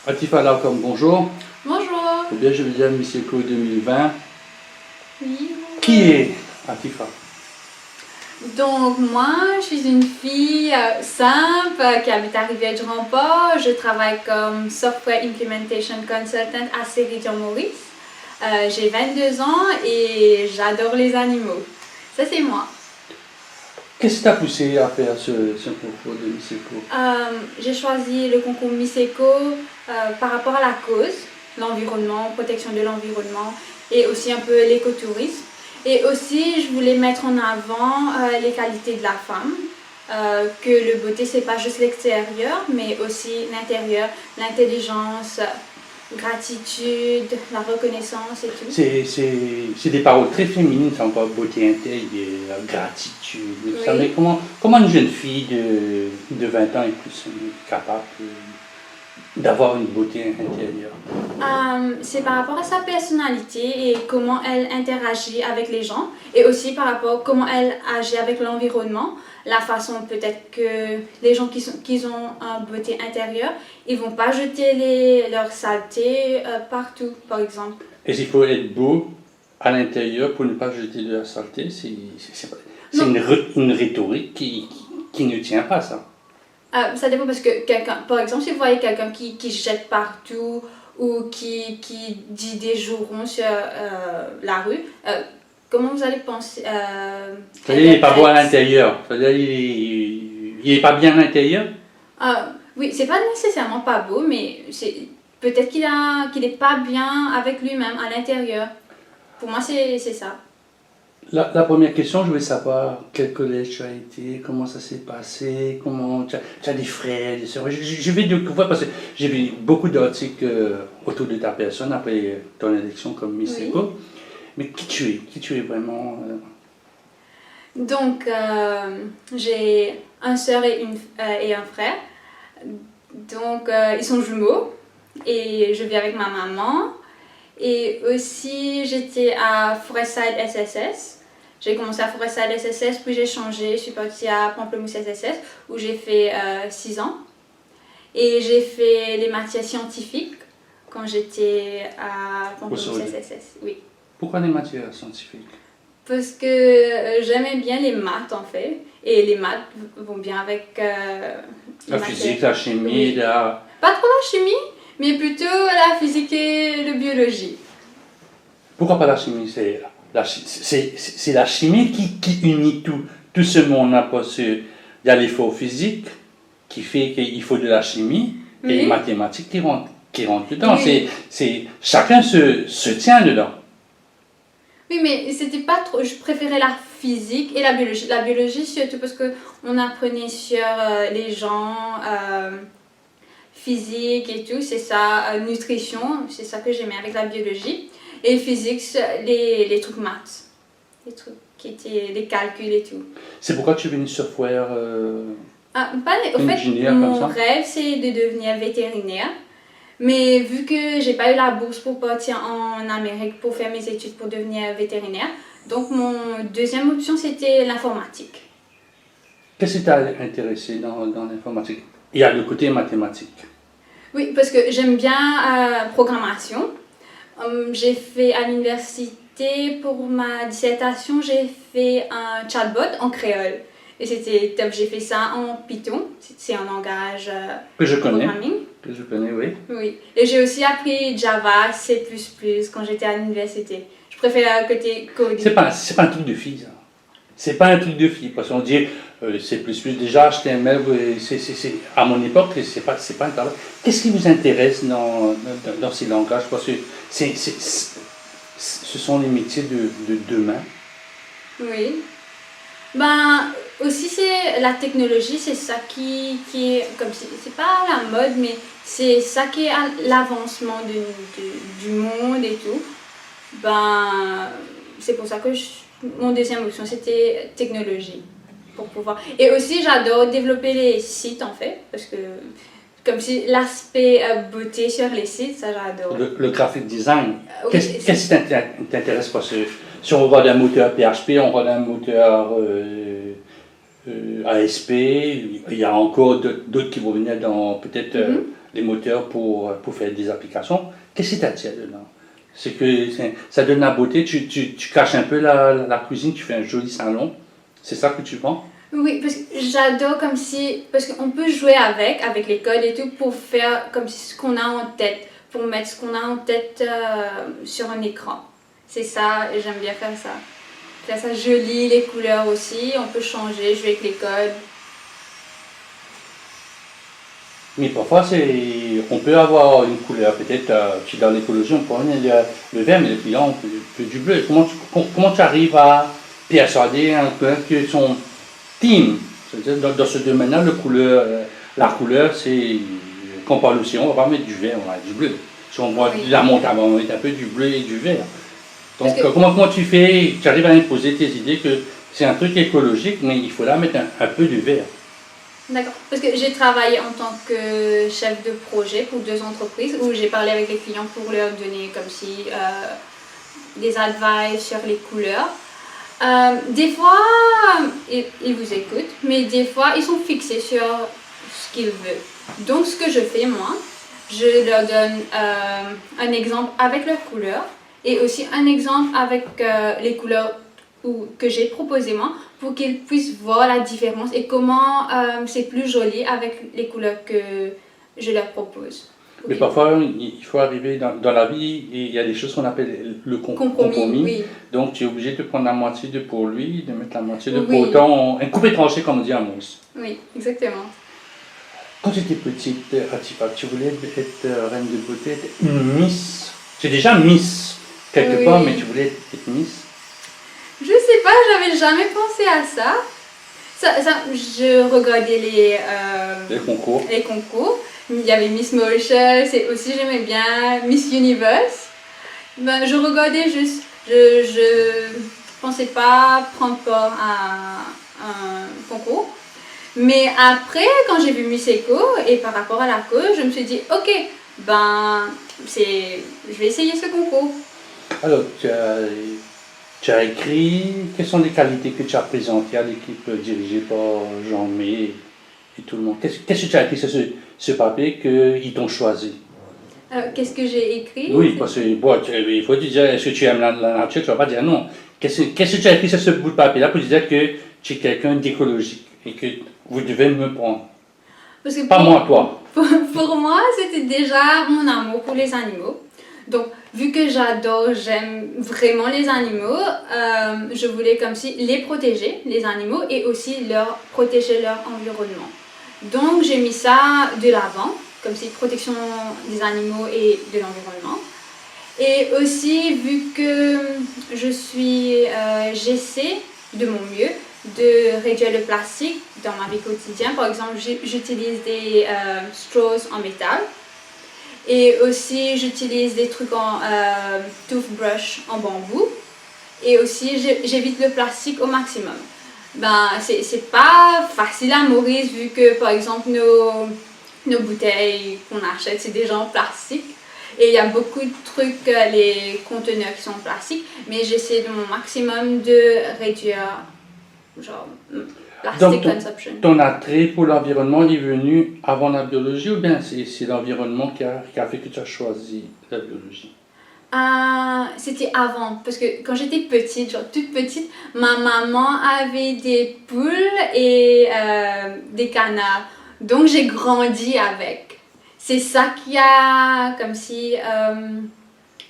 Atifa Laucom, bonjour. Bonjour. Ou bien je veux dire Miss Eco 2020. Oui. Qui est Atifa? Donc moi, je suis une fille simple qui habite à Rivière-du-Remport. Je travaille comme Software Implementation Consultant à Ceridion-Maurice. J'ai 22 ans et j'adore les animaux. Ça, c'est moi. Qu'est-ce qui t'a poussé à faire ce concours de Miss Eco? J'ai choisi le concours Miss Eco par rapport à la cause, l'environnement, protection de l'environnement et aussi un peu l'écotourisme. Et aussi, je voulais mettre en avant les qualités de la femme, que le beauté, c'est pas juste l'extérieur, mais aussi l'intérieur, l'intelligence, gratitude, la reconnaissance et tout. C'est des paroles très féminines, ça encore beauté intérieure, gratitude, tout ça. Oui. Mais comment une jeune fille de 20 ans est plus capable d'avoir une beauté intérieure? C'est par rapport à sa personnalité et comment elle interagit avec les gens et aussi par rapport à comment elle agit avec l'environnement, la façon peut-être que les gens qui ont une beauté intérieure, ils vont pas jeter leurs saletés partout, par exemple. Et s'il faut être beau à l'intérieur pour ne pas jeter de la saleté, c'est une rhétorique qui ne tient pas, ça. Ça dépend parce que quelqu'un, par exemple, si vous voyez quelqu'un qui jette partout ou qui dit des jurons sur la rue, comment vous allez penser C'est-à-dire qu'il n'est pas beau à l'intérieur. C'est-à-dire qu'il n'est pas bien à l'intérieur. Oui, c'est pas nécessairement pas beau, mais c'est peut-être qu'il est pas bien avec lui-même à l'intérieur. Pour moi, c'est ça. La première question, je voulais savoir quel collège tu as été, comment ça s'est passé, comment tu as des frères, des sœurs. Je vais découvrir parce que j'ai vu beaucoup d'articles autour de ta personne après ton élection comme Miss Eco. Mais qui tu es vraiment Donc, j'ai une sœur et un frère. Donc, ils sont jumeaux et je vis avec ma maman. Et aussi, j'étais à Forestside SSS. J'ai commencé à Forestside SSS, puis j'ai changé, je suis partie à Pamplemousse SSS où j'ai fait 6 ans. Et j'ai fait les matières scientifiques quand j'étais à Pamplemousse SSS. Oui. Pourquoi les matières scientifiques? Parce que j'aimais bien les maths en fait. Et les maths vont bien avec la physique, la chimie, oui. Pas trop la chimie, mais plutôt la physique et la biologie. Pourquoi pas la chimie? C'est la chimie qui unit tout ce monde-là. Il y a l'effort physique qui fait qu'il faut de la chimie et les mathématiques qui rentrent dedans. Oui. Chacun se tient dedans. Oui, mais c'était pas trop. Je préférais la physique et la biologie. La biologie surtout parce qu'on apprenait sur les gens, physique et tout, c'est ça, nutrition, c'est ça que j'aimais avec la biologie. Et physique, les trucs maths, les trucs qui étaient les calculs et tout. C'est pourquoi tu es venu software au fait, mon rêve, c'est de devenir vétérinaire. Mais vu que j'ai pas eu la bourse pour partir en Amérique pour faire mes études pour devenir vétérinaire, donc mon deuxième option, c'était l'informatique. Qu'est-ce qui t'a intéressé dans l'informatique? Il y a le côté mathématique. Oui, parce que j'aime bien programmation. J'ai fait à l'université, pour ma dissertation, j'ai fait un chatbot en créole. Et c'était top, j'ai fait ça en Python, c'est un langage que je connais. Programming. Que je connais, oui. Oui, et j'ai aussi appris Java, C++ quand j'étais à l'université. Je préfère le côté coding. C'est pas un truc de fille, ça. C'est pas un truc de fille, parce qu'on dit C++, déjà HTML, à mon époque, c'est pas un travail. Qu'est-ce qui vous intéresse dans ces langages? Parce que ce sont les métiers de demain. Oui. Ben, aussi, c'est la technologie, c'est ça qui est, comme c'est pas la mode, mais c'est ça qui est l'avancement du monde et tout. Ben, c'est pour ça que mon deuxième option, c'était technologie. Pour pouvoir. Et aussi, j'adore développer les sites, en fait, parce que comme si l'aspect beauté sur les sites, ça j'adore. Le graphic design, qu'est-ce qui t'intéresse? Parce que si on regarde un moteur PHP, on regarde un moteur ASP, il y a encore d'autres qui vont venir dans peut-être les moteurs pour faire des applications. Qu'est-ce que tu attires dedans? C'est que ça donne la beauté, tu caches un peu la cuisine, tu fais un joli salon. C'est ça que tu vends? Oui, parce que j'adore comme si... Parce qu'on peut jouer avec les codes et tout, pour faire comme si ce qu'on a en tête, pour mettre ce qu'on a en tête sur un écran. C'est ça, et j'aime bien faire ça. Faire ça joli, les couleurs aussi, on peut changer, jouer avec les codes. Mais parfois, on peut avoir une couleur, peut-être, dans l'écologie, on prend le vert, mais le client peut du bleu. Comment tu arrives à persuader un client que son team, c'est-à-dire dans ce domaine-là, la couleur, c'est, quand on parle aussi, on va pas mettre du vert, on va mettre du bleu. Si on voit la montagne, on va mettre un peu du bleu et du vert. Donc, comment tu fais, tu arrives à imposer tes idées que c'est un truc écologique, mais il faut là mettre un peu de vert. D'accord, parce que j'ai travaillé en tant que chef de projet pour 2 entreprises où j'ai parlé avec les clients pour leur donner comme si des advice sur les couleurs. Des fois, ils vous écoutent, mais des fois, ils sont fixés sur ce qu'ils veulent. Donc, ce que je fais, moi, je leur donne un exemple avec leurs couleurs et aussi un exemple avec les couleurs que j'ai proposées, moi, pour qu'ils puissent voir la différence et comment c'est plus joli avec les couleurs que je leur propose. Mais parfois, il faut arriver dans la vie et il y a des choses qu'on appelle le compromis. Oui. Donc, tu es obligé de prendre la moitié de pour lui, de mettre la moitié de pour autant, un coupé tranché, comme on dit à Mons. Oui, exactement. Quand tu étais petite, Atifa, tu voulais être reine de beauté, être une Miss. Tu es déjà Miss quelque part, mais tu voulais être Miss. Je sais pas, j'avais jamais pensé à ça. Je regardais les concours. Il y avait Miss Mauritius et aussi j'aimais bien Miss Universe. Ben, je regardais juste. Je pensais pas prendre part à un concours. Mais après, quand j'ai vu Miss Eco et par rapport à la cause, je me suis dit, ok, ben, je vais essayer ce concours. Alors, tu as écrit, quelles sont les qualités que tu as présentées à l'équipe dirigée par Jean-Mé et tout le monde? Qu'est-ce que tu as écrit sur ce papier qu'ils t'ont choisi? Qu'est-ce que j'ai écrit? Oui, parce que bon, il faut te dire, est-ce que tu aimes la nature? Tu ne vas pas dire non. Qu'est-ce que tu as écrit sur ce bout de papier-là pour dire que tu es quelqu'un d'écologique et que vous devez me prendre? Parce que pas moi, toi. Pour moi, c'était déjà mon amour pour les animaux. Donc, vu que j'aime vraiment les animaux, je voulais comme si les protéger, les animaux, et aussi protéger leur environnement. Donc, j'ai mis ça de l'avant, comme si protection des animaux et de l'environnement. Et aussi, vu que j'essaie de mon mieux de réduire le plastique dans ma vie quotidienne. Par exemple, j'utilise des straws en métal. Et aussi, j'utilise des trucs en toothbrush en bambou. Et aussi, j'évite le plastique au maximum. Ben, c'est pas facile à Maurice, vu que, par exemple, nos bouteilles qu'on achète, c'est déjà en plastique. Et il y a beaucoup de trucs, les conteneurs qui sont en plastique. Mais j'essaie de mon maximum de réduire, plastic consumption. Ton attrait pour l'environnement est venu avant la biologie ou bien c'est l'environnement qui a fait que tu as choisi la biologie? C'était avant, parce que quand j'étais petite, toute petite, ma maman avait des poules et des canards. Donc j'ai grandi avec. C'est ça qui a comme si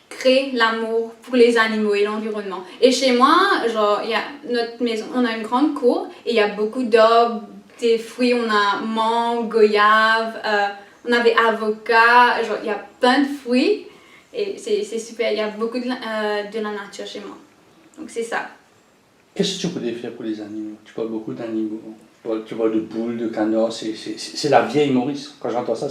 créé l'amour pour les animaux et l'environnement. Et chez moi, il y a notre maison, on a une grande cour et il y a beaucoup d'arbres, des fruits, on a mangue, goyave, on avait avocat, il y a plein de fruits. Et c'est super, il y a beaucoup de la nature chez moi. Donc c'est ça. Qu'est-ce que tu voulais faire pour les animaux? Tu parles beaucoup d'animaux. Tu parles de poules, de canards. C'est la vieille Maurice. Quand j'entends ça,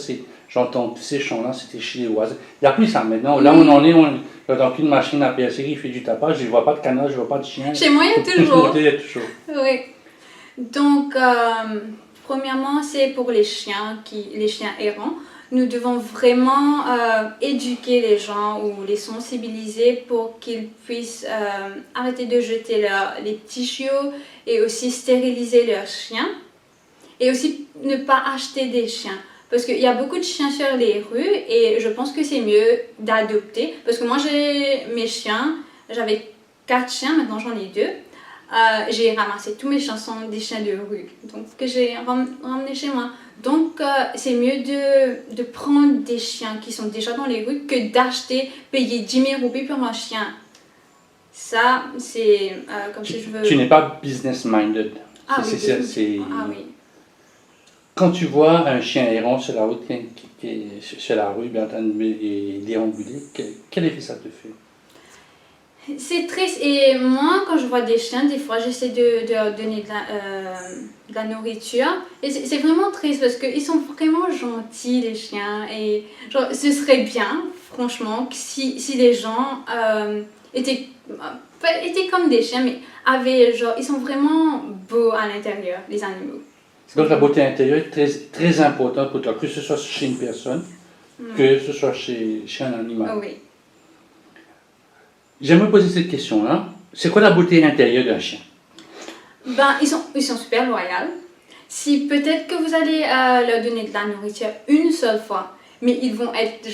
j'entends tous ces chants-là, c'était chez les voisins. Il n'y a plus ça maintenant. Là où on en est, on n'entend qu'une machine à percer qui fait du tapage. Je ne vois pas de canard, je ne vois pas de chien. Chez moi, il y a toujours. Il y a toujours. Oui. Donc, premièrement, c'est pour les chiens errants. Nous devons vraiment éduquer les gens ou les sensibiliser pour qu'ils puissent arrêter de jeter les petits chiots et aussi stériliser leurs chiens. Et aussi ne pas acheter des chiens. Parce qu'il y a beaucoup de chiens sur les rues et je pense que c'est mieux d'adopter. Parce que moi, j'ai mes chiens, j'avais 4 chiens, maintenant j'en ai 2. J'ai ramassé tous mes chiens sont des chiens de rue, donc que j'ai ramené chez moi. Donc c'est mieux de prendre des chiens qui sont déjà dans les rues que d'acheter, payer 10 000 roupies pour un chien. Ça, c'est comme si je veux... Tu n'es pas business-minded. Ah oui, C'est- ah oui. Quand tu vois un chien errant sur la route, qui est sur la rue, bien en train de déambuler, quel effet ça te fait? C'est triste et moi quand je vois des chiens, des fois j'essaie de leur donner de la nourriture et c'est vraiment triste parce qu'ils sont vraiment gentils les chiens et genre, ce serait bien franchement que si les gens étaient, pas étaient comme des chiens mais avaient genre, ils sont vraiment beaux à l'intérieur les animaux. Donc la beauté intérieure est très, très importante pour toi, que ce soit chez une personne, que ce soit chez un animal. Oh, oui. J'aimerais poser cette question-là. C'est quoi la beauté intérieure d'un chien? Ben, ils sont super loyaux. Si peut-être que vous allez leur donner de la nourriture une seule fois, mais ils vont être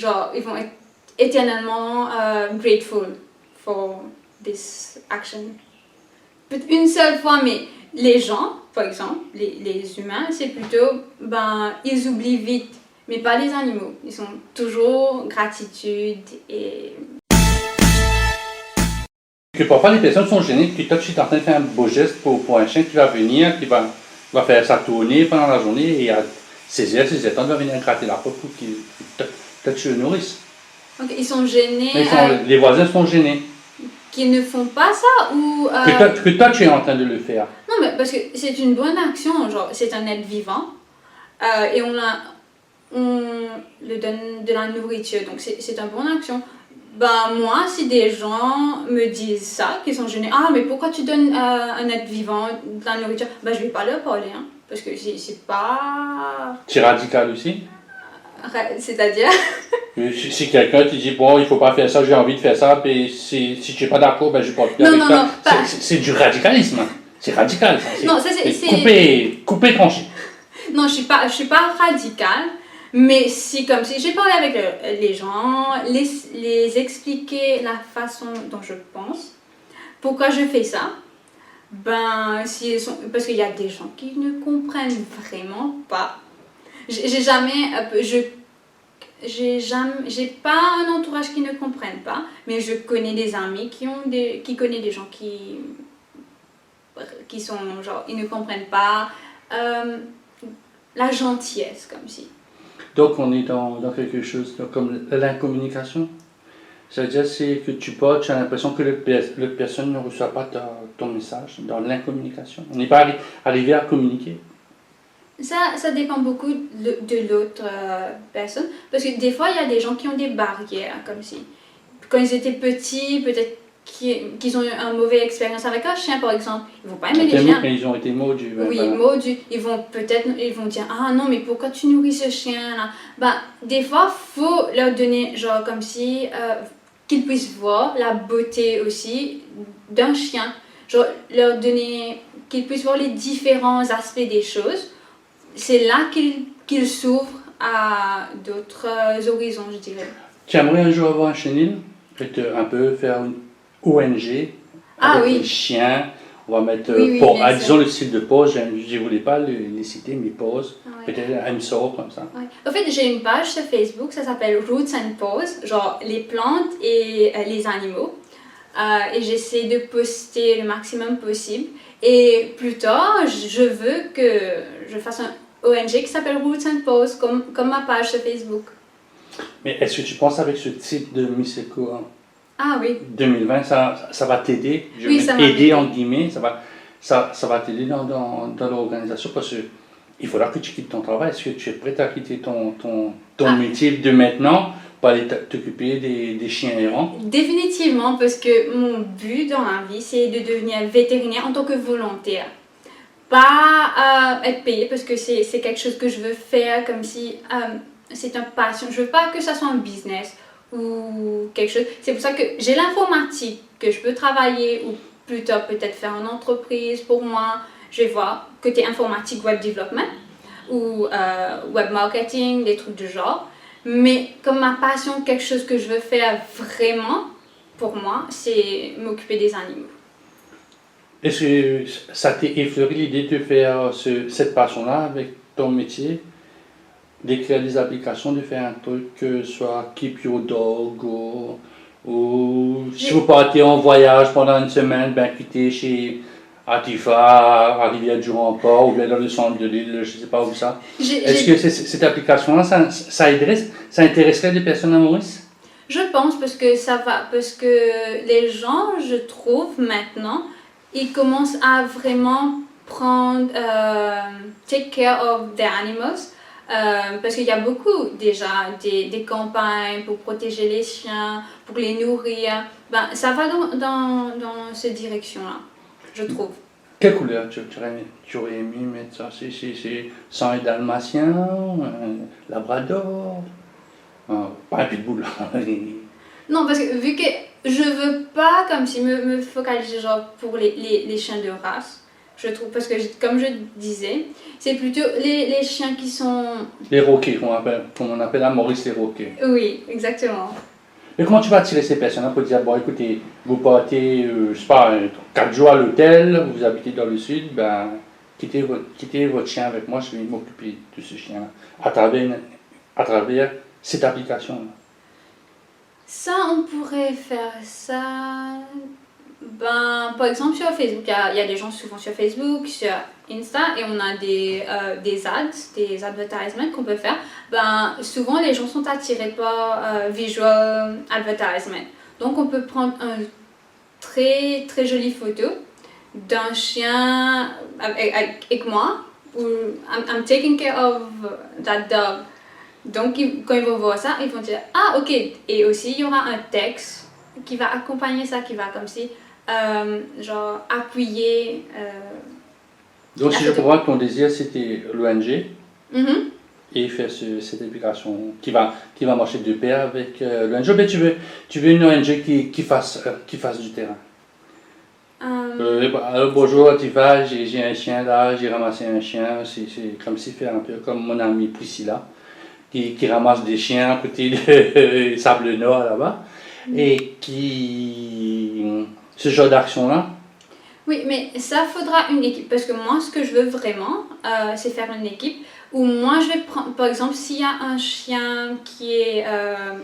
éternellement grateful for this action. Peut-être une seule fois, mais les gens, par exemple, les humains, c'est plutôt, ben, ils oublient vite, mais pas les animaux. Ils sont toujours gratitude et... Que parfois les personnes sont gênées que toi tu es en train de faire un beau geste pour un chien qui va venir, qui va faire sa tournée pendant la journée et à 16h, 16h, il va venir gratter la peau pour que tu le nourrisses. Donc, ils sont gênés. Les voisins sont gênés. Qu'ils ne font pas ça ou... Que toi tu es en train de le faire. Non, mais parce que c'est une bonne action, genre c'est un être vivant et on le donne de la nourriture, donc c'est une bonne action. Ben moi, si des gens me disent ça, qu'ils sont gênés, ah mais pourquoi tu donnes un être vivant de la nourriture, ben je vais pas leur parler, hein, parce que c'est pas... C'est radical aussi. C'est-à-dire... Si quelqu'un te dit, bon, il faut pas faire ça, j'ai envie de faire ça, puis si tu n'es pas d'accord, ben je parle plus avec toi. C'est du radicalisme. C'est radical. Ça. Non, ça c'est... Couper tranché. Non, je suis pas radicale, mais si comme si j'ai parlé avec les gens, les expliquer la façon dont je pense, pourquoi je fais ça, ben parce qu'il y a des gens qui ne comprennent vraiment pas. J'ai pas un entourage qui ne comprenne pas, mais je connais des amis qui connaissent des gens qui sont genre ils ne comprennent pas la gentillesse comme si. Donc on est dans quelque chose comme l'incommunication. C'est-à-dire c'est que tu as l'impression que la personne ne reçoit pas ton message dans l'incommunication. On n'est pas arrivé à communiquer. Ça dépend beaucoup de l'autre personne. Parce que des fois, il y a des gens qui ont des barrières, comme si. Quand ils étaient petits, peut-être qu'ils ont eu une mauvaise expérience avec un chien, par exemple. Ils ne vont pas aimer les chiens. Ils ont été mordus. Oui, voilà. Mordus. Ils vont dire, ah non, mais pourquoi tu nourris ce chien-là? Ben, des fois, il faut leur donner, genre, comme si, qu'ils puissent voir la beauté aussi d'un chien. Genre, leur donner, qu'ils puissent voir les différents aspects des choses. C'est là qu'il s'ouvre à d'autres horizons, je dirais. Tu aimerais un jour avoir un chenil? Un peu faire une ONG avec les chiens. On va mettre, disons le style de pause, je ne voulais pas les citer, mais pause. Peut-être un sort comme ça. Ouais. En fait, j'ai une page sur Facebook, ça s'appelle Roots and Pause, genre les plantes et les animaux. Et j'essaie de poster le maximum possible. Et plus tard, je veux que je fasse un ONG qui s'appelle Roots and Pause, comme ma page sur Facebook. Mais est-ce que tu penses avec ce type de Miss Eco 2020, ça va t'aider? Je vais t'aider en guillemets, ça va t'aider dans l'organisation parce qu'il faudra que tu quittes ton travail. Est-ce que tu es prête à quitter ton métier de maintenant pour aller t'occuper des chiens errants? Définitivement, parce que mon but dans la vie, c'est de devenir vétérinaire en tant que volontaire. Pas être payé parce que c'est quelque chose que je veux faire comme si c'est une passion. Je veux pas que ça soit un business ou quelque chose. C'est pour ça que j'ai l'informatique, que je peux travailler ou plutôt peut-être faire une entreprise pour moi. Je vais voir côté informatique, web development. ou web marketing, des trucs du genre. Mais comme ma passion, quelque chose que je veux faire vraiment, pour moi, c'est m'occuper des animaux. Est-ce que ça t'est effleuré l'idée de faire cette passion-là avec ton métier, d'écrire des applications, de faire un truc que ce soit Keep Your Dog ou si vous partez en voyage pendant une semaine, ben quitter chez Atifa, à Rivière-du-Remport ou bien dans le centre de l'île, je ne sais pas où ça. Est-ce que cette application-là, ça intéresserait des personnes à Maurice? Je pense parce que ça va, parce que les gens, je trouve maintenant, ils commencent à vraiment prendre, take care of their animals. Parce qu'il y a beaucoup déjà des campagnes pour protéger les chiens, pour les nourrir. Ben, ça va dans cette direction-là, je trouve. Quelle couleur tu aurais aimé mettre ça? C'est sang et dalmatien, labrador, pas un pitbull. Non, parce que vu que je veux pas comme si me focaliser genre pour les chiens de race, je trouve, parce que comme je disais, c'est plutôt les chiens qui sont... Les roquets, comme on appelle à Maurice les roquets. Oui, exactement. Mais comment tu vas attirer ces personnes-là pour dire, bon écoutez, vous partez, je sais pas, 4 jours à l'hôtel, vous habitez dans le sud, ben quittez votre chien avec moi, je vais m'occuper de ce chien-là, à travers cette application-là. Ça, on pourrait faire ça... Ben, par exemple, sur Facebook, il y a des gens souvent sur Facebook, sur Insta, et on a des ads, des advertisements qu'on peut faire. Ben, souvent, les gens sont attirés par visual advertisement. Donc, on peut prendre une très, très jolie photo d'un chien avec moi, ou I'm taking care of that dog. Donc, quand ils vont voir ça, ils vont dire « Ah, ok !» Et aussi, il y aura un texte qui va accompagner ça, qui va comme si... genre appuyer. Donc si je comprends, ton désir c'était l'ONG Mm-hmm. et faire cette application qui va marcher de pair avec l'ONG, mais tu veux une ONG qui fasse du terrain. Alors, bonjour, tu vas, j'ai un chien là, j'ai ramassé un chien, c'est comme si faire un peu comme mon amie Priscilla qui ramasse des chiens à côté de Sable Nord là-bas et qui... Ce genre d'action-là? Oui, mais ça faudra une équipe. Parce que moi, ce que je veux vraiment, c'est faire une équipe où moi, je vais prendre, par exemple, s'il y a un chien qui est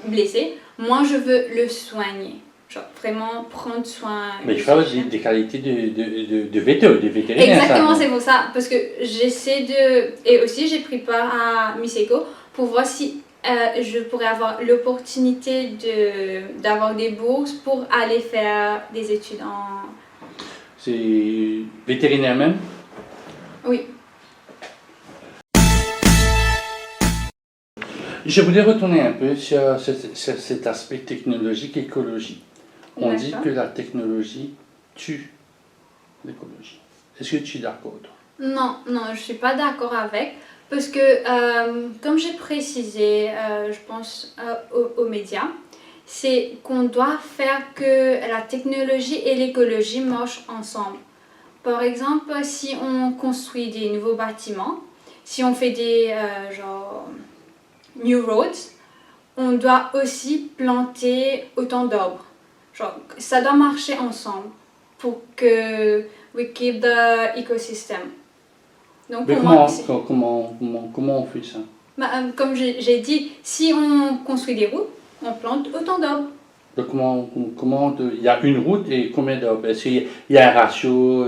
blessé, moi, je veux le soigner. Genre, vraiment prendre soin. Mais il faut avoir des qualités de vétérinaire. Exactement, c'est pour ça. Parce que j'essaie de... Et aussi, j'ai pris part à Miss Eco pour voir si je pourrais avoir l'opportunité d'avoir des bourses pour aller faire des études en... C'est vétérinaire même? Oui. Je voulais retourner un peu sur cet aspect technologique et écologie. On dit que la technologie tue l'écologie. Est-ce que tu es d'accord, toi? Non, je ne suis pas d'accord avec. Parce que, comme j'ai précisé, je pense aux médias, c'est qu'on doit faire que la technologie et l'écologie marchent ensemble. Par exemple, si on construit des nouveaux bâtiments, si on fait des genre new roads, on doit aussi planter autant d'arbres. Genre, ça doit marcher ensemble pour que we keep the ecosystem. Donc, mais comment on fait ça? Bah, comme j'ai dit, si on construit des routes, on plante autant d'arbres. Comment il y a une route et combien d'arbres? Est-ce qu'il y a un ratio,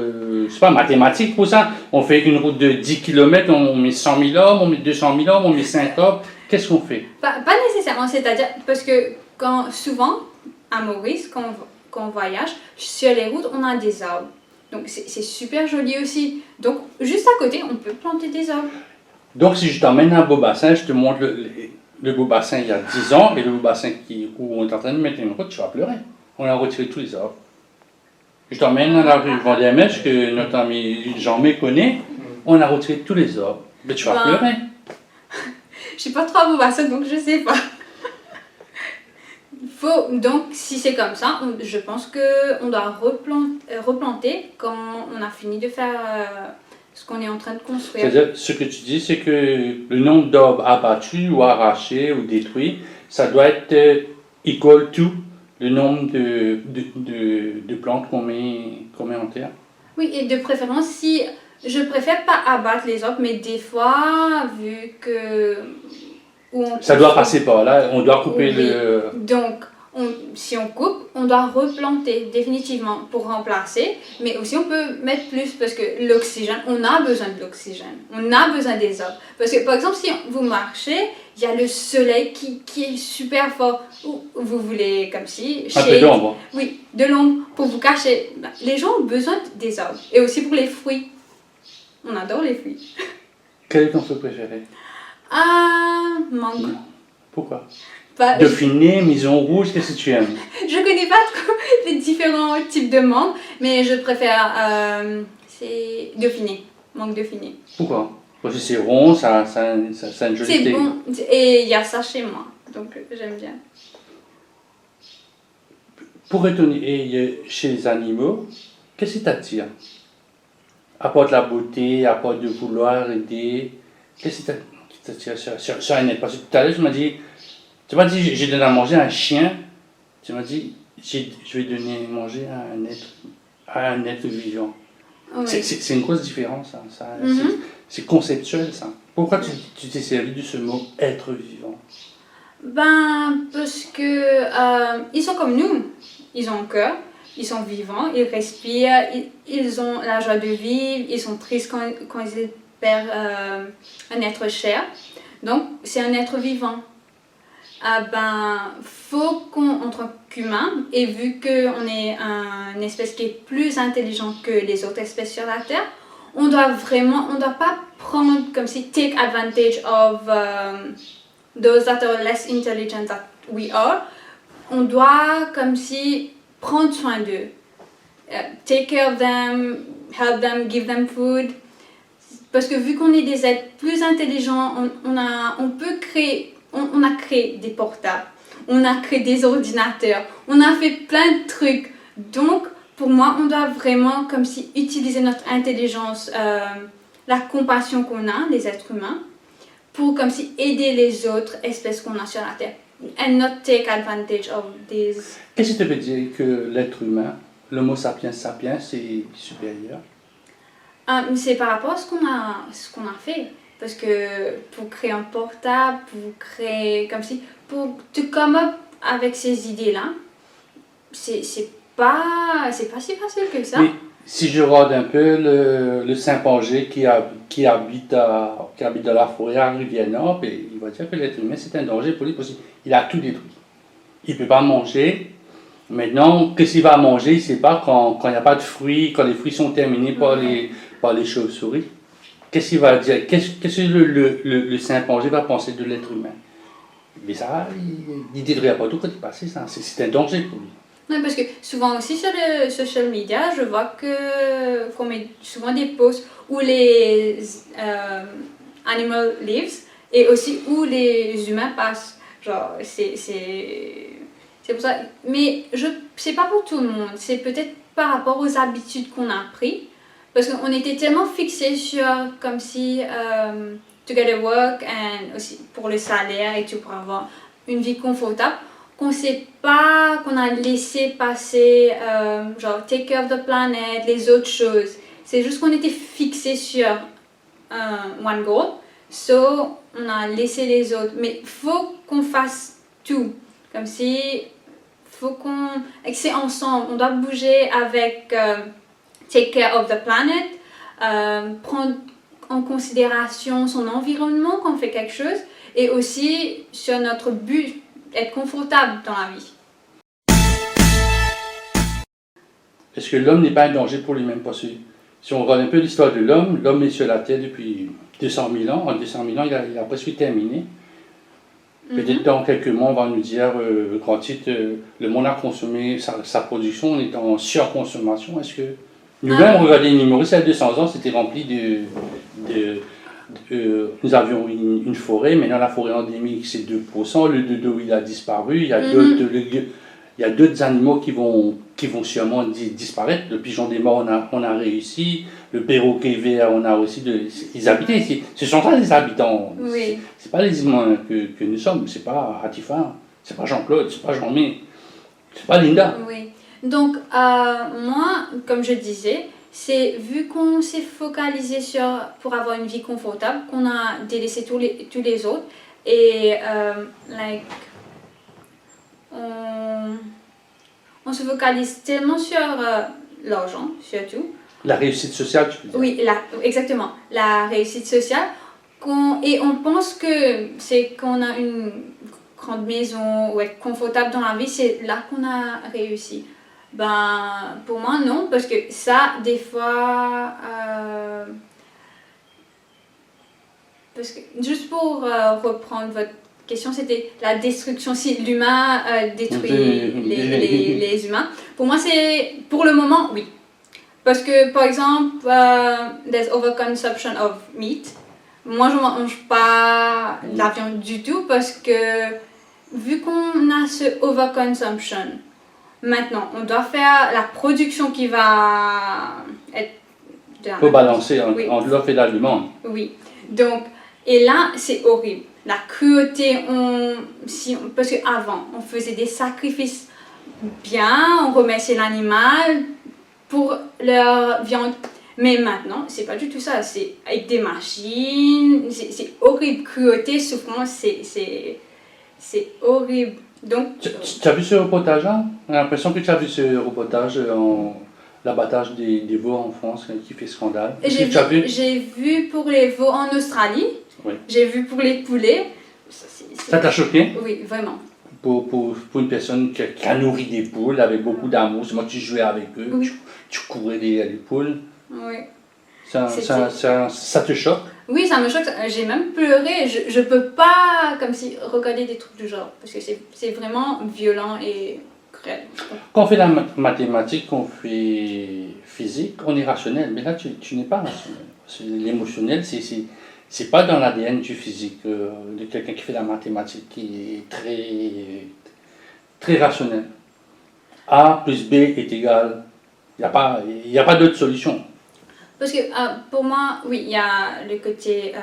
c'est pas mathématique pour ça? On fait une route de 10 km, on met 100 000 arbres, on met 200 000 arbres, on met 5 arbres. Qu'est-ce qu'on fait? Pas nécessairement, c'est-à-dire parce que souvent, à Maurice, quand on voyage, sur les routes, on a des arbres. Donc c'est super joli aussi. Donc juste à côté, on peut planter des arbres. Donc si je t'emmène à un beau bassin, je te montre le beau bassin il y a 10 ans et le beau bassin où on est en train de mettre une route, tu vas pleurer. On a retiré tous les arbres. Je t'emmène dans la rue Vendée-Mèche, que notre ami Jean-Mé connaît, on a retiré tous les arbres. Mais tu vas pleurer. Je suis pas trop à beau bassin, donc je sais pas. Donc, si c'est comme ça, je pense qu'on doit replanter quand on a fini de faire ce qu'on est en train de construire. C'est-à-dire, ce que tu dis, c'est que le nombre d'arbres abattus ou arrachés ou détruits, ça doit être égal to le nombre de plantes qu'on met en terre. Oui, et de préférence, si je préfère pas abattre les arbres, mais des fois, vu que Ça doit passer par là, on doit couper oui. le... Donc, si on coupe, on doit replanter définitivement pour remplacer, mais aussi on peut mettre plus parce que l'oxygène, on a besoin de l'oxygène, on a besoin des arbres. Parce que par exemple, si vous marchez, il y a le soleil qui est super fort. Vous voulez comme si... Un peu d'ombre. Oui, de l'ombre pour vous cacher. Les gens ont besoin des arbres et aussi pour les fruits. On adore les fruits. Quel est ton fruit préféré? Ah, mangue. Pourquoi? Pas- Dauphiné, Maison Rouge, qu'est-ce que tu aimes? Je connais pas trop les différents types de mangue, mais je préfère c'est Dauphiné, mangue Dauphiné. Pourquoi? Parce que c'est rond, ça a une jolie C'est tête. bon et il y a ça chez moi, donc j'aime bien. Pour retourner chez les animaux, qu'est-ce qui t'attire? À part de la beauté, à part de vouloir aider, qu'est-ce qui t'attire sur un être? Parce que tout à l'heure, tu m'as dit, j'ai donné à manger à un chien, tu m'as dit, je vais donner à manger à un être vivant. Oui. C'est une grosse différence, hein, ça. Mhm. C'est conceptuel, ça. Pourquoi tu t'es servi de ce mot être vivant? Ben, parce que ils sont comme nous, ils ont un cœur, ils sont vivants, ils respirent, ils ont la joie de vivre, ils sont tristes quand ils perdent un être cher. Donc, c'est un être vivant. Ah ben, faut qu'en tant qu'humain, et vu qu'on est une espèce qui est plus intelligente que les autres espèces sur la Terre, on doit pas prendre comme si take advantage of those that are less intelligent than we are. On doit comme si prendre soin d'eux, take care of them, help them, give them food. Parce que vu qu'on est des êtres plus intelligents, on peut créer. On a créé des portables, on a créé des ordinateurs, on a fait plein de trucs. Donc, pour moi, on doit vraiment comme si utiliser notre intelligence, la compassion qu'on a, les êtres humains, pour comme si aider les autres espèces qu'on a sur la Terre. And not take advantage of these. Qu'est-ce que tu veux dire que l'être humain, l'homo sapiens sapiens, c'est supérieur? C'est par rapport à ce qu'on a fait. Parce que pour créer un portable, pour créer comme si, pour te come up avec ces idées-là, c'est pas si facile que ça. Mais si je regarde un peu le chimpanzé qui habite dans la forêt à Rivière-Nord, il va dire que l'être humain c'est un danger pour lui parce qu'il a tout détruit. Il ne peut pas manger. Maintenant, qu'est-ce qu'il va manger? Il ne sait pas quand il n'y a pas de fruits, quand les fruits sont terminés par les chauves-souris. Qu'est-ce qu'il va dire? Qu'est-ce que le chimpanzé va penser de l'être humain? Mais ça, il ne détruira pas tout quand il passe ça. C'est un danger pour lui. Oui, parce que souvent aussi sur les social media, je vois qu'on met souvent des posts où les animal lives et aussi où les humains passent. Genre, c'est pour ça. Mais c'est pas pour tout le monde. C'est peut-être par rapport aux habitudes qu'on a prises. Parce qu'on était tellement fixés sur comme si to get a work and aussi pour le salaire et tout pour avoir une vie confortable qu'on a laissé passer genre take care of the planet, les autres choses. C'est juste qu'on était fixés sur one goal, so on a laissé les autres. Mais il faut qu'on fasse tout, comme si c'est ensemble, on doit bouger avec take care of the planet, prendre en considération son environnement quand on fait quelque chose et aussi sur notre but, être confortable dans la vie. Est-ce que l'homme n'est pas un danger pour lui-même? Parce que si on regarde un peu l'histoire de l'homme est sur la Terre depuis 200 000 ans. En 200 000 ans, il a presque terminé. Peut-être dans quelques mois, on va nous dire, grand titre, le monde a consommé sa production, on est en surconsommation. Est-ce que nous-mêmes, on regardait une humoriste il y a 200 ans, c'était rempli nous avions une forêt, maintenant la forêt endémique c'est 2%, le dodo il a disparu, il y a d'autres animaux qui vont sûrement disparaître. Le pigeon des morts, on a réussi, le perroquet vert, on a aussi ils habitaient ici. Ce sont ça les habitants. Oui. C'est pas les humains que nous sommes. C'est pas Hatifa, c'est pas Jean-Claude, c'est pas Jean-Mé, c'est pas Linda. Oui. Donc, moi, comme je disais, c'est vu qu'on s'est focalisé pour avoir une vie confortable, qu'on a délaissé tous les autres. Et, on se focalise tellement sur l'argent, surtout. La réussite sociale, tu peux dire. Oui, exactement. La réussite sociale. Et on pense que c'est qu'on a une grande maison ou être confortable dans la vie, c'est là qu'on a réussi. Ben, pour moi, non, parce que ça, des fois... parce que, juste pour reprendre votre question, c'était la destruction, si l'humain détruit les humains. Pour moi, c'est... Pour le moment, oui. Parce que, par exemple, there's overconsumption of meat. Moi, je ne mange pas de la viande du tout parce que, vu qu'on a ce overconsumption, maintenant, on doit faire la production qui va être... Il faut balancer, oui. on doit faire la demande. Oui, donc, et là, c'est horrible. La cruauté, parce qu'avant, on faisait des sacrifices bien, on remerciait l'animal pour leur viande. Mais maintenant, c'est pas du tout ça. C'est avec des machines, c'est horrible. Cruauté, souffrance, c'est horrible. Donc, tu as vu ce reportage-là? J'ai l'impression que tu as vu ce reportage l'abattage des veaux en France qui fait scandale. J'ai vu pour les veaux en Australie. Oui. J'ai vu pour les poulets. Ça t'a choqué? Oui, vraiment. Pour une personne qui a nourri des poules avec beaucoup d'amour, c'est moi tu jouais avec eux, oui. tu courais les poules. Oui. Ça te choque? Oui, ça me choque. J'ai même pleuré. Je peux pas, comme si, regarder des trucs du genre. Parce que c'est vraiment violent et cruel. Quand on fait la mathématique, quand on fait physique, on est rationnel. Mais là, tu n'es pas rationnel. L'émotionnel, c'est pas dans l'ADN du physique. De quelqu'un qui fait la mathématique, qui est très, très rationnel. A plus B est égal. Il n'y a pas d'autre solution. Parce que pour moi, oui, il y a le côté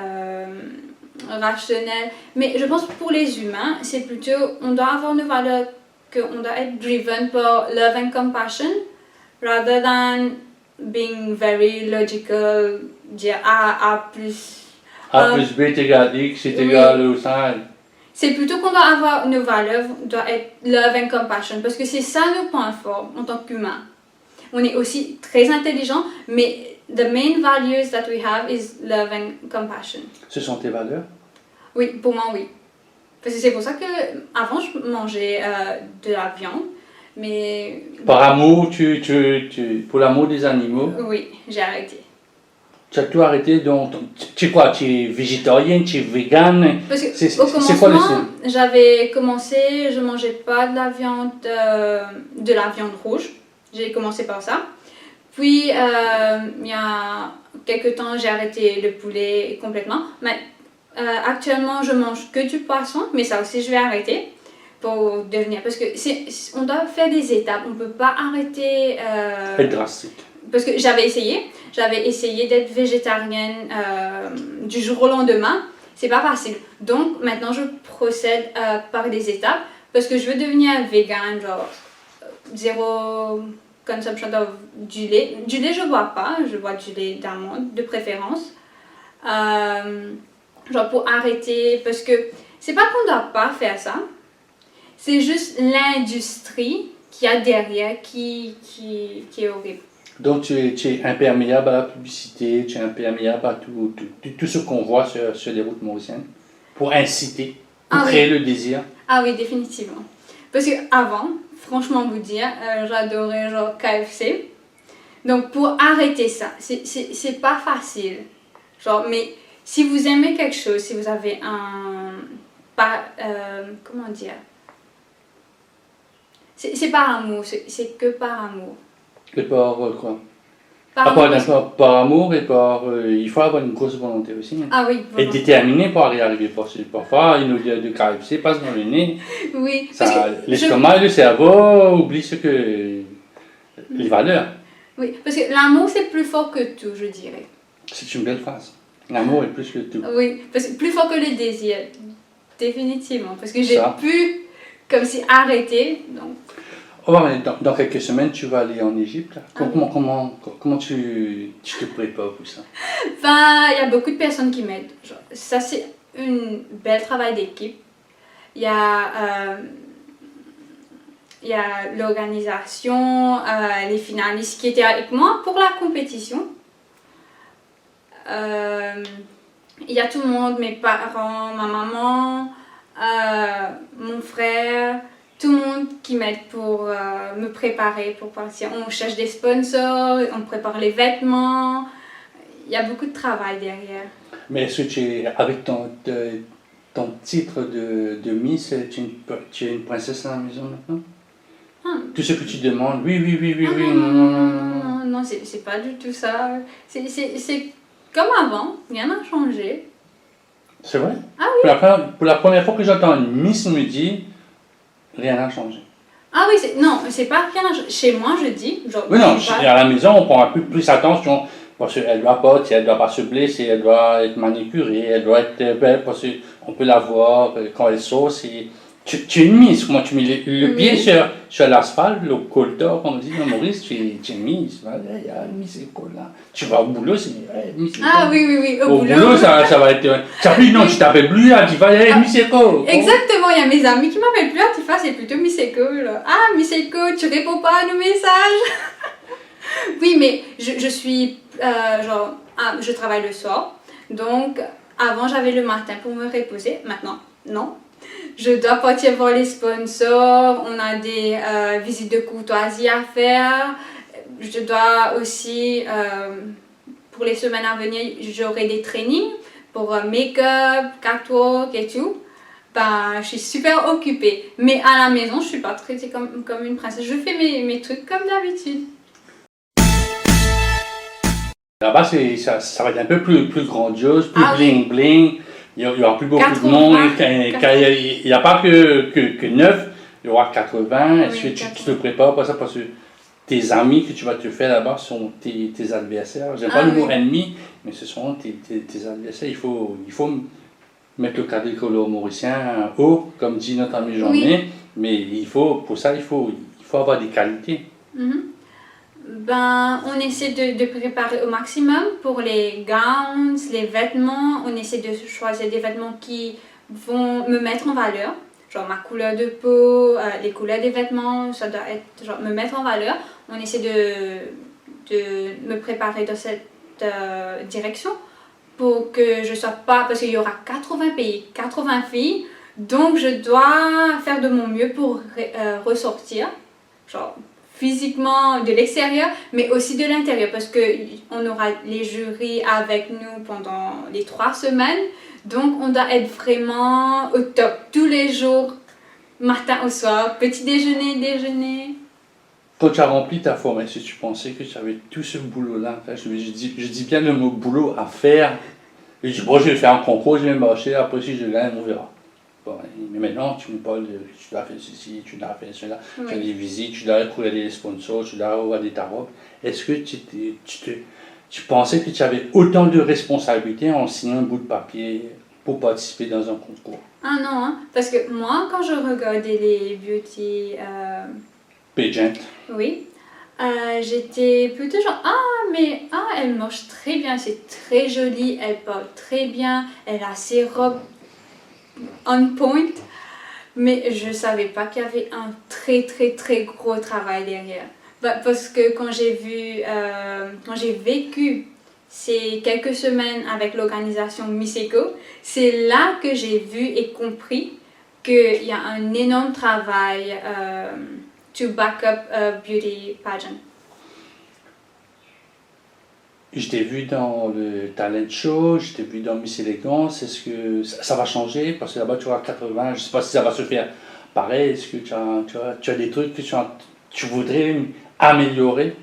rationnel, mais je pense que pour les humains, c'est plutôt, on doit avoir une valeur qu'on doit être driven par love and compassion, rather than being very logical, dire A plus... A plus B est égal X est égal au 5. C'est plutôt qu'on doit avoir une valeur, doit être love and compassion, parce que c'est ça nos points forts en tant qu'humains. On est aussi très intelligent, mais the main values that we have is love and compassion. Ce sont tes valeurs? Oui, pour moi, oui. Parce que c'est pour ça que avant je mangeais de la viande, mais... Par amour, pour l'amour des animaux? Oui, j'ai arrêté. Tu as tout arrêté, donc tu es quoi? Tu es végétarienne, tu es végane? Parce que au commencement, j'avais commencé, je mangeais pas de la viande rouge. J'ai commencé par ça. Puis, il y a quelques temps, j'ai arrêté le poulet complètement. Mais actuellement, je mange que du poisson, mais ça aussi, je vais arrêter pour devenir... Parce que on doit faire des étapes, on ne peut pas arrêter... être drastique. Parce que j'avais essayé d'être végétarienne du jour au lendemain. C'est pas facile. Donc, maintenant, je procède par des étapes parce que je veux devenir vegan, genre... zéro consumption du lait. Du lait, je bois pas. Je bois du lait d'amande, de préférence. Genre pour arrêter, parce que c'est pas qu'on doit pas faire ça. C'est juste l'industrie qu'il y a derrière qui est horrible. Donc tu es imperméable à la publicité, tu es imperméable à tout ce qu'on voit sur les routes mauriciennes pour inciter, pour créer le désir. Ah oui, définitivement. Parce que avant, franchement vous dire, j'adorais genre KFC. Donc pour arrêter ça, c'est pas facile. Genre, mais si vous aimez quelque chose, si vous avez comment dire, c'est par amour, c'est que par amour. Et par quoi? Par amour et par... il faut avoir une grosse volonté aussi. Hein. Ah oui. Être déterminé pour y arriver. Parfois, une odeur de KFC passe dans le nez. Oui. L'estomac et le cerveau oublient les valeurs. Oui, parce que l'amour, c'est plus fort que tout, je dirais. C'est une belle phrase. L'amour est plus que tout. Oui, parce que plus fort que le désir, définitivement. Parce que j'ai Ça. pu, comme si, arrêter. Donc, Oh, mais dans quelques semaines, tu vas aller en Égypte. Là. Ah. Comment tu te prépares pour ça? ben, il y a beaucoup de personnes qui m'aident. Genre, ça, c'est un bel travail d'équipe. Il y a l'organisation, les finalistes qui étaient avec moi pour la compétition. Il y a tout le monde, mes parents, ma maman, mon frère, tout le monde qui m'aide pour me préparer pour partir. On cherche des sponsors, on prépare les vêtements. Il y a beaucoup de travail derrière. Mais est-ce que avec ton titre de Miss, tu es une princesse à la maison maintenant? Tout ce que tu demandes, oui, Non, c'est pas du tout ça. C'est comme avant, rien n'a changé. C'est vrai? Ah oui. Pour la première fois que j'entends une Miss me dire, rien n'a changé. Ah oui, non, c'est pas rien n'a changé. Chez moi, je dis. Genre, Oui, non, à la maison, on prend plus attention. Parce qu'elle ne doit pas se blesser, elle doit être manicurée, elle doit être belle, parce qu'on peut la voir quand elle sort. Tu es une Miss, comment tu mets le pied sur l'asphalte, le coltor, comme on dit dans Maurice, tu es une Miss. Il y a une Miss école là. Tu vas au boulot, c'est Miss école. Ah oui, au boulot. Ça va être. Non, tu t'appelles plus Atifa, il y a Miss école. Exactement, il y a mes amis qui m'appellent plus Atifa, c'est plutôt Miss école. Ah, Miss école, tu réponds pas à nos messages. Oui, mais je suis. Je travaille le soir. Donc, avant, j'avais le matin pour me reposer. Maintenant, non. Je dois partir voir les sponsors. On a des visites de courtoisie à faire. Je dois aussi, pour les semaines à venir, j'aurai des trainings pour make-up, catwalk et tout. Ben, je suis super occupée. Mais à la maison, je suis pas traitée comme une princesse. Je fais mes trucs comme d'habitude. Là-bas, ça va être un peu plus grandiose, plus bling-bling. Il y aura plus beaucoup de monde. Il n'y a pas que 9, il y aura 80. Est-ce que tu te prépares pour ça? Parce que tes amis que tu vas te faire là-bas sont tes adversaires. J'aime pas le mot ennemi, mais ce sont tes adversaires. Il faut mettre le cadre mauricien haut, comme dit notre ami Jean-Né. Mais pour ça, il faut avoir des qualités. Ben, on essaie de préparer au maximum pour les gowns, les vêtements. On essaie de choisir des vêtements qui vont me mettre en valeur. Genre ma couleur de peau, les couleurs des vêtements, ça doit être genre me mettre en valeur. On essaie de me préparer dans cette direction pour que je sois pas... Parce qu'il y aura 80 pays, 80 filles. Donc je dois faire de mon mieux pour ressortir. Genre physiquement de l'extérieur, mais aussi de l'intérieur, parce qu'on aura les jurys avec nous pendant les 3 semaines, donc on doit être vraiment au top tous les jours, matin au soir, petit déjeuner. Quand tu as rempli ta forme, est-ce que tu pensais que tu avais tout ce boulot-là? Je dis bien le mot boulot à faire. Et je dis, bon, je vais faire un concours, je vais marcher, après si je gagne, on verra. Bon, mais maintenant, tu me parles de tu dois faire ceci, tu dois faire cela, tu as des visites, tu dois recruter des sponsors, tu dois avoir des tarots. Est-ce que tu pensais que tu avais autant de responsabilités en signant un bout de papier pour participer dans un concours? Ah non, hein, parce que moi, quand je regardais les beauty pageant, oui, j'étais plutôt genre elle marche très bien, c'est très joli, elle parle très bien, elle a ses robes on point, mais je savais pas qu'il y avait un très gros travail derrière. Parce que quand j'ai vécu ces quelques semaines avec l'organisation Miss Eco, c'est là que j'ai vu et compris qu'il y a un énorme travail to back up a beauty pageant. Je t'ai vu dans le talent show, je t'ai vu dans Miss Élégance. Est-ce que ça va changer? Parce que là-bas, tu auras 80. Je ne sais pas si ça va se faire pareil. Est-ce que tu as des trucs que tu voudrais améliorer?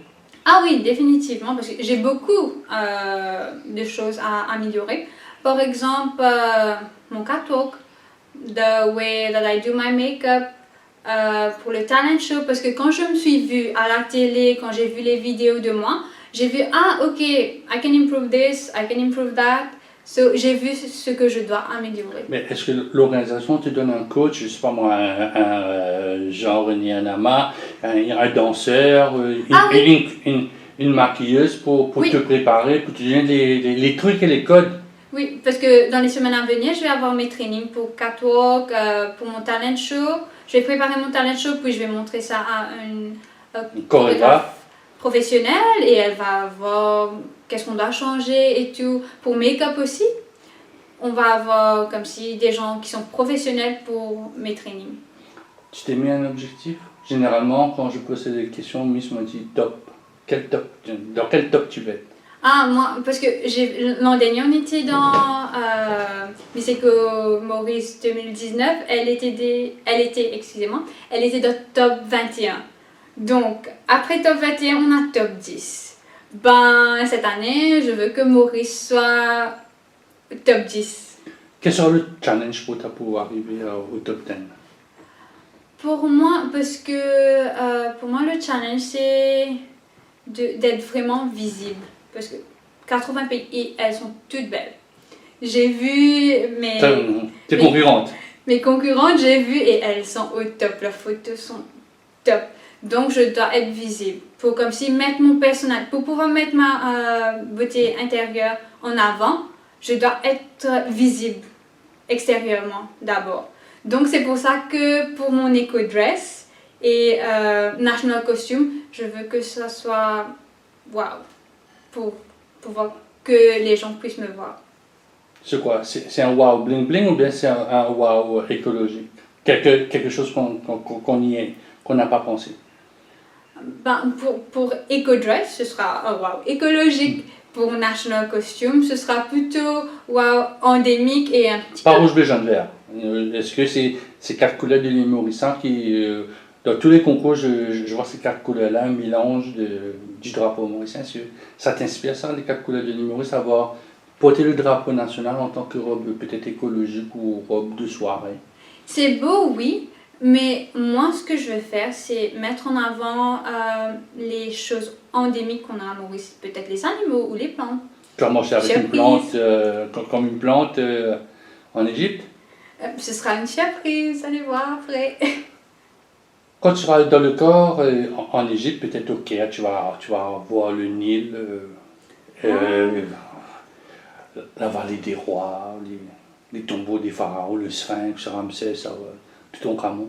Ah oui, définitivement, parce que j'ai beaucoup de choses à améliorer. Par exemple, mon catwalk, the way that I do my makeup, pour le talent show parce que quand je me suis vue à la télé, quand j'ai vu les vidéos de moi, j'ai vu, ok, I can improve this, I can improve that. So, j'ai vu ce que je dois améliorer. Mais est-ce que l'organisation te donne un coach, je ne sais pas moi, genre Nianama, un danseur, une maquilleuse pour te préparer, pour te donner les trucs et les codes? Oui, parce que dans les semaines à venir, je vais avoir mes trainings pour catwalk, pour mon talent show. Je vais préparer mon talent show, puis je vais montrer ça à une chorégraphe professionnelle et elle va voir qu'est-ce qu'on doit changer et tout. Pour make-up aussi, on va avoir comme si des gens qui sont professionnels pour mes trainings. Tu t'es mis un objectif? Généralement, quand je pose des questions, Miss me dit top. Quel top? Dans quel top tu vas être? Moi, parce que l'an dernier, on était dans Miss Eco Maurice 2019. Elle était dans top 21. Donc, après top 21, on a top 10. Cette année, je veux que Maurice soit top 10. Quel sera le challenge pour toi pour arriver au top 10? Pour moi, parce que pour moi, le challenge, c'est d'être vraiment visible. Parce que 80 pays, elles sont toutes belles. J'ai vu tes concurrentes. Mes concurrentes, j'ai vu et elles sont au top. Leurs photos sont top. Donc, je dois être visible. Pour comme si mettre mon personnage, pour pouvoir mettre ma beauté intérieure en avant, je dois être visible extérieurement d'abord. Donc, c'est pour ça que pour mon éco-dress et national costume, je veux que ça soit wow. Pour pouvoir que les gens puissent me voir. C'est quoi? C'est un wow bling bling ou bien c'est un wow écologique? Quelque chose qu'on n'a pas pensé? Pour éco-dress, ce sera un wow écologique. Pour national costume, ce sera plutôt wow endémique et un petit peu... Pas rouge, beige, jaune, vert. Est-ce que ces 4 couleurs de l'île Maurice qui... dans tous les concours, je vois ces 4 couleurs-là, un mélange du drapeau mauricien. Ça t'inspire ça, les 4 couleurs de l'île Maurice, avoir porté le drapeau national en tant que robe peut-être écologique ou robe de soirée? C'est beau, oui. Mais moi, ce que je veux faire, c'est mettre en avant les choses endémiques qu'on a à Maurice. Peut-être les animaux ou les plantes. Tu vas marcher avec une plante, comme une plante en Égypte? Ce sera une surprise, allez voir après. Quand tu seras dans le corps en Égypte, peut-être au Caire, tu vas voir le Nil, la vallée des rois, les tombeaux des pharaons, le Sphinx, Ramsès, Toutankhamon.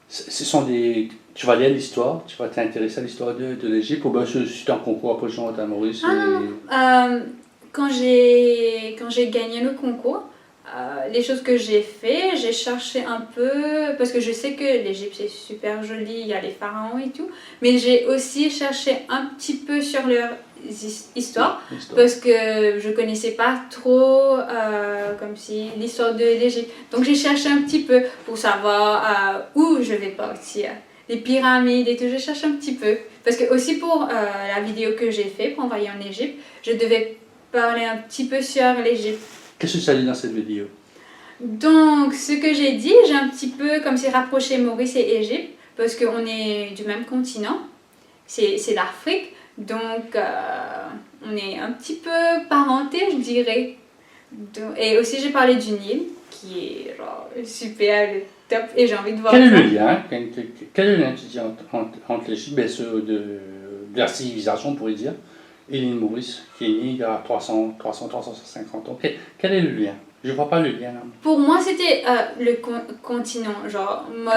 Ce sont tu vas lire l'histoire, tu vas t'intéresser à l'histoire de l'Égypte, ou bien c'est un concours après Jean à Maurice? Quand j'ai gagné le concours, les choses que j'ai fait, j'ai cherché un peu, parce que je sais que l'Égypte c'est super joli, il y a les pharaons et tout, mais j'ai aussi cherché un petit peu sur leur histoire, parce que je connaissais pas trop comme si l'histoire de l'Égypte. Donc j'ai cherché un petit peu pour savoir où je vais partir. Les pyramides et tout, je cherche un petit peu. Parce que aussi pour la vidéo que j'ai fait pour envoyer en Égypte, je devais parler un petit peu sur l'Égypte. Qu'est-ce que ça dit dans cette vidéo? Donc, ce que j'ai dit, j'ai un petit peu comme si rapproché Maurice et Égypte, parce qu'on est du même continent, c'est l'Afrique, donc on est un petit peu parenté, je dirais. Et aussi, j'ai parlé du Nil, qui est genre, super, top, et j'ai envie de voir Quel est le lien? Quel est le lien entre l'Égypte, de la civilisation, on pourrait dire, et l'île Maurice, qui est née il y a 350 ans? Quel est le lien? Je ne vois pas le lien. Pour moi, c'était le continent, genre mode...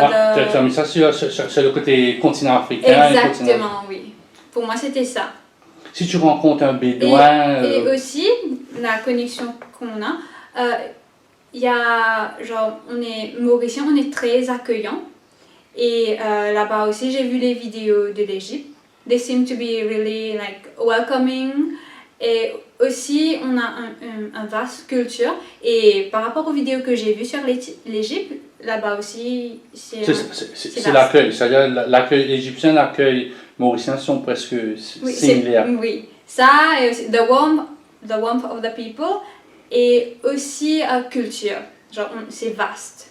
tu as mis ça sur le côté continent africain. Exactement, oui. Pour moi, c'était ça. Si tu rencontres un bédouin... Et aussi, la connexion qu'on a, il y a, genre, on est mauricien, on est très accueillant. Et là-bas aussi, j'ai vu les vidéos de l'Égypte. They seem to be really like welcoming. Et aussi, on a un vaste culture. Et par rapport aux vidéos que j'ai vues sur l'Égypte, là-bas aussi, c'est l'accueil. C'est-à-dire l'accueil égyptien, l'accueil mauricien sont presque similaires. Oui, ça, et aussi the warmth of the people, et aussi culture. Genre, c'est vaste.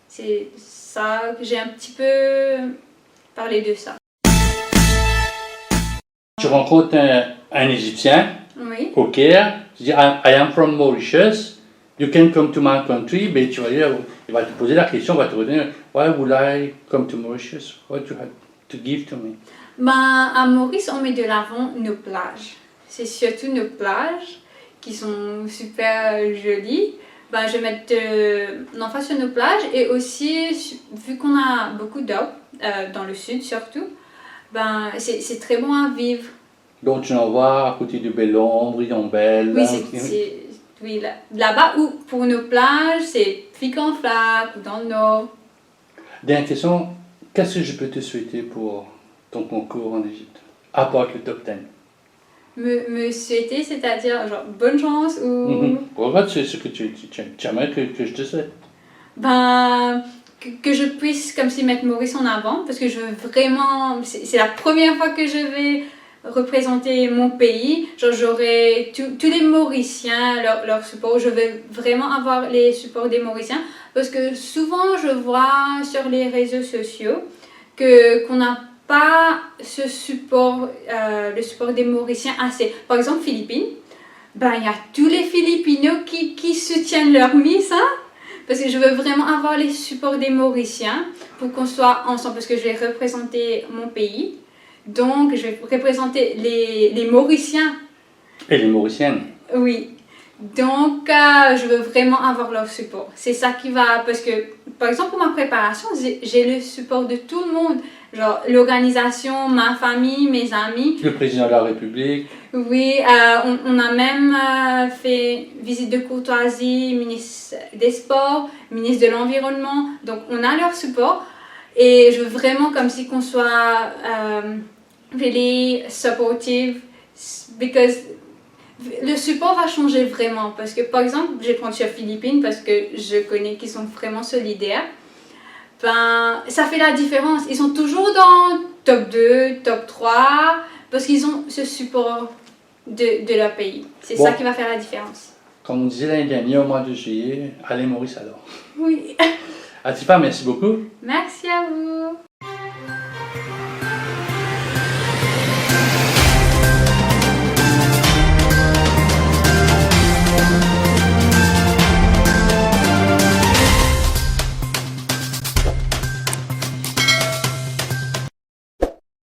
c'est ça que j'ai un petit peu parlé de ça. Tu rencontres un Égyptien Oui. au Caire, tu dis I am from Mauritius, you can come to my country, mais tu vas dire, il va te poser la question, il va te redire why would I come to Mauritius? What do you have to give to me? Ben, à Maurice, on met de l'avant nos plages. C'est surtout nos plages qui sont super jolies. Ben, je vais mettre l'emphase sur nos plages et aussi, vu qu'on a beaucoup d'eau, dans le sud surtout, ben, c'est très bon à vivre. Donc tu en vois à côté de Bellon, Brion-Belle. Oui, oui, là-bas où pour nos plages, c'est Pic-en-Flac ou dans le nord. Dernière question, qu'est-ce que je peux te souhaiter pour ton concours en Égypte, à part le top 10? Me souhaiter, c'est-à-dire genre bonne chance ou... Regarde ce que tu aimerais que je te souhaite. Ben, que je puisse comme si mettre Maurice en avant parce que je veux vraiment... C'est la première fois que je vais représenter mon pays. Genre j'aurai tous les Mauriciens, leur support. Je veux vraiment avoir les supports des Mauriciens parce que souvent je vois sur les réseaux sociaux qu'on n'a pas ce support, le support des Mauriciens assez. Par exemple, Philippines, ben, il y a tous les Filipinos qui soutiennent leur Miss, hein, parce que je veux vraiment avoir les supports des Mauriciens pour qu'on soit ensemble, parce que je vais représenter mon pays. Donc, je vais représenter les Mauriciens. Et les Mauriciennes. Oui. Donc, je veux vraiment avoir leur support. C'est ça qui va... Parce que, par exemple, pour ma préparation, j'ai le support de tout le monde. Genre, l'organisation, ma famille, mes amis. Le président de la République. Oui, on a même fait visite de courtoisie, ministre des Sports, ministre de l'Environnement. Donc, on a leur support. Et je veux vraiment comme si qu'on soit really supportive. Because le support va changer vraiment. Parce que, par exemple, je prends sur Philippines parce que je connais qu'ils sont vraiment solidaires. Ben, ça fait la différence. Ils sont toujours dans top 2, top 3, parce qu'ils ont ce support de leur pays. C'est ça qui va faire la différence. Comme on disait l'année dernière, au mois de juillet, allez Maurice alors. Oui. Atifa, merci beaucoup. Merci à vous.